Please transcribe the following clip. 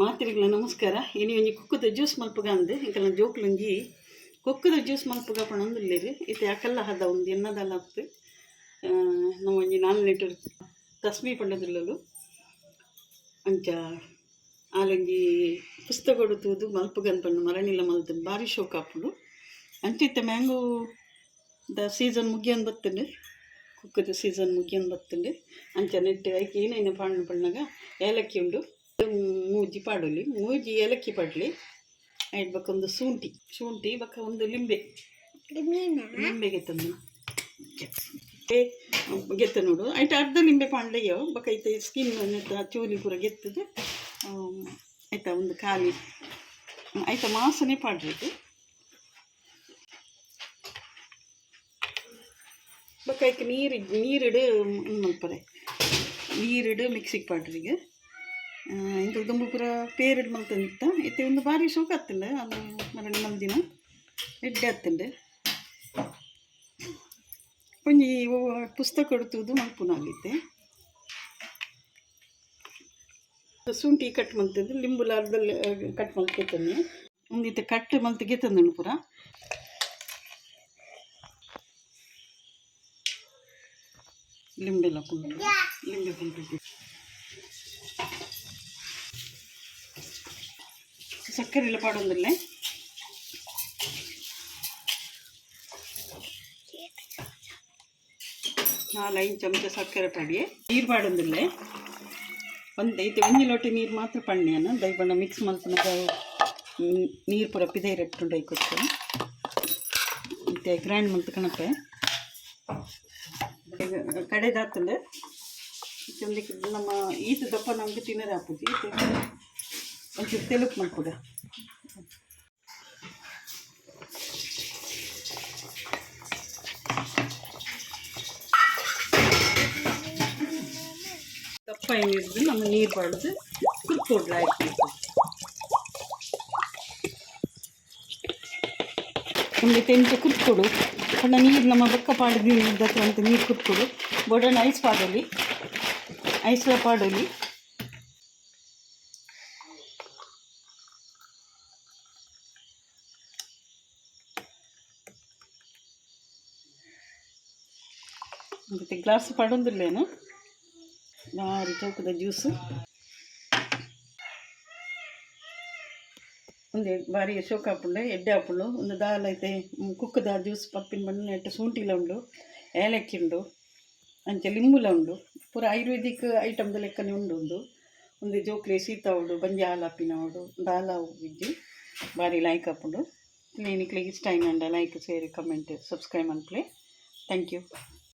ಮಾತ್ರಿಗಳ ನಮಸ್ಕಾರ. ಇನಿ ಒಂಜಿ ಕುಕ್ಕದ ಜ್ಯೂಸ್ ಮಲ್ಪಗ ಅಂದು ಇಂಕಲ್ನ ಜೋಕ್ಲೊಂಜಿ ಕೊಕ್ಕದ ಜ್ಯೂಸ್ ಮಲ್ಪಗ ಪಣೊಂದುಲ್ಲೆರ್ ಇತ್ತೆ ಅಕಲ್ಲ ಹದ ಒಂದು ಎನ್ನದಲ್ಲ ಅಪ್ಪು ನಮ್ಮ ಒಂಜಿ 4 ಲೀಟರ್ ತಸ್ಮಿ ಪಂಡದುಲ್ಲಲು ಅಂಚ ಆಲೊಂಜಿ ಪುಸ್ತಕ ಕೊಡುತ್ತುದು ಮಲ್ಪಗನ್ ಪಂಡು ಮರಣಿಲ್ಲ ಮಲ್ತು ಭಾರಿ ಶೋಕ ಆಪುಂಡು. ಅಂಚಿತ್ತೆ ಮ್ಯಾಂಗೋ ದ ಸೀಸನ್ ಮುಗಿಯನ್ ಬತ್ತುಂಡು, ಕುಕ್ಕದ ಸೀಸನ್ ಮುಗಿಯನ್ ಬತ್ತುಂಡು. ಅಂಚ ನೆಟ್ಟು ಐಕೆ ಏನೇನು ಪಾಂಡು ಪಣ್ಣಗ ಏಲಕ್ಕಿ ಉಂಡು, ಮೂಜಿ ಪಾಡೊಲಿ, ಮೂಜಿ ಏಲಕ್ಕಿ ಪಡ್ಲಿ, ಐಟ್ ಬಕ್ಕ ಒಂದು ಶುಂಠಿ ಬಕ್ಕ ಒಂದು ಲಿಂಬೆ ಗೆತ್ತಂದು ಗೆತ್ತ ನೋಡು ಐಟ್ ಅರ್ಧ ಲಿಂಬೆ ಪಾಂಡ್ಲೆಯೋ ಬಕ್ಕ ಐತೆ ಸ್ಕಿನ್ ನೆತ್ತ ಚೂಲಿ ಪೂರ ಗೆತ್ತದು ಆಯ್ತಾ ಒಂದು ಖಾಲಿ ಆಯ್ತಾ ಮಾಸನೆ ಪಾಡ್ಬೇಕು. ಬಕ್ಕ ಐಕೆ ನೀರಿಡು ಮಲ್ಪರೆ ನೀರಿಡು ಮಿಕ್ಸಿಗೆ ಪಾಡ್ರಿಗೆ ಇಂಥ ದುಂಬು ಪೂರ ಪೇರಿಡ್ ಮಲ್ತಂದಿತ್ತ ಇತ್ತೆ ಒಂದು ಭಾರಿ ಶೋಕ ಆಗ್ತಂಡೆ ಅದು ಮರಳಿ ಮಲ್ದಿನ ಎಡ್ಡೆ ಆಗ್ತಂಡೆ ಒಂಜಿ ಪುಸ್ತಕ ಕೊಡ್ತುದು ಮಲ್ಪುನಾಗಿತ್ತೆ. ಶುಂಠಿ ಕಟ್ ಮಲ್ತದ್ದು ಲಿಂಬು ಲಾರ್ದಲ್ಲಿ ಕಟ್ ಮಲ್ತಂದೆ ಒಂದಿತ್ತೆ ಕಟ್ ಮಲ್ತಿಗೆ ತಂದನು ಪೂರ ಲಿಂಬೆಲ್ಲ ಪುಂಟು ಲಿಂಬೆ ಪುಂಟು ಸಕ್ಕರೆ ಎಲ್ಲ ಪಾಡೊಂದಿಲ್ಲ. ನಾಲ್ 5 ಚಮಚ ಸಕ್ಕರೆ ಪಡಿಯೆ ನೀರು ಪಾಡೊಂದಿಲ್ಲ. ಒಂದು ಐತೆ ಒಂಜಿ ಲೋಟ ನೀರು ಮಾತ್ರ ಪಣ್ಣೆನ ದೈಬಣ್ಣ ಮಿಕ್ಸ್ ಮಲ್ಪನಾಗ ನೀರು ಪೂರ ಪಿದೈರ್ ಎಟ್ಟುಂಡು ಐಕೊಟ್ಟು ಮತ್ತೆ ಗ್ರೈಂಡ್ ಮಲ್ತು ಕಣಪೆ ಕಡೆದಾತಂಡೆ ಒಂದಕ್ಕೆ ನಮ್ಮ ಈತ ದಪ್ಪ ನಮ್ಗೆ ತಿನ್ನೋದು ಹಾಕುದು ಈತ ಒಂಚೂರು ತೆಲುಪು ಮಾಡ್ಕೊಡ ದಪ್ಪ ಏನಿದ್ದು ನಮ್ಮ ನೀರು ಬಾಡ್ದು ಕುರ್ಕೊಡ್ಲ ಆಯ್ತು ಒಂದು ತೆಂಚ ಕುರ್ಕೊಡು ಪಣ್ಣ ನೀರು ನಮ್ಮ ಬಕ್ಕ ಪಾಡಿದ ಹತ್ರ ಅಂತ ನೀರು ಕುರ್ಕೊಡು ಬೋಡನ್ನು ಐಸ್ ಪಾಡಲಿ ಮತ್ತು ಗ್ಲಾಸ್ ಪಡೊಂದಿಲ್ಲೇನು ಭಾರಿ ಚೌಕದ ಜ್ಯೂಸು ಒಂದು ಭಾರಿ ಶೋಕ ಹಾಪುಂಡು ಎಡ್ಡೆ ಹಾಪುಂಡು ಒಂದು ದಾಲ್ ಐತೆ ಕುಕ್ಕದ ಜ್ಯೂಸ್ ಪಪ್ಪಿನ ಬಣ್ಣ ನೆಟ್ಟು ಶುಂಠಿಲ ಉಂಡು ಏಲಕ್ಕಿ ಉಂಡು ಅಂಚೆ ಲಿಂಬುಲ ಉಂಡು ಪೂರ ಆಯುರ್ವೇದಿಕ್ ಐಟಮ್ದ ಲೆಕ್ಕನೆ ಉಂಡು ಒಂದು ಜೋಕ್ಲೆ ಶೀತ ಉಂಡು ಬಂಜಿ ಹಾಲು ಹಾಪಿನ ಉಂಡು ದಾಲ ಇಜ್ಜಿ ಭಾರಿ ಲೈಕ್ ಹಾಪುಂಡು. ಕ್ಲಿನಿಕ್ಲಿಗೆ ಇಷ್ಟ ಆಯ್ನಂಡ ಲೈಕ್ ಶೇರ್ ಕಮೆಂಟ್ ಸಬ್ಸ್ಕ್ರೈಬ್ ಅನ್ಪ್ಲೆ. Thank you.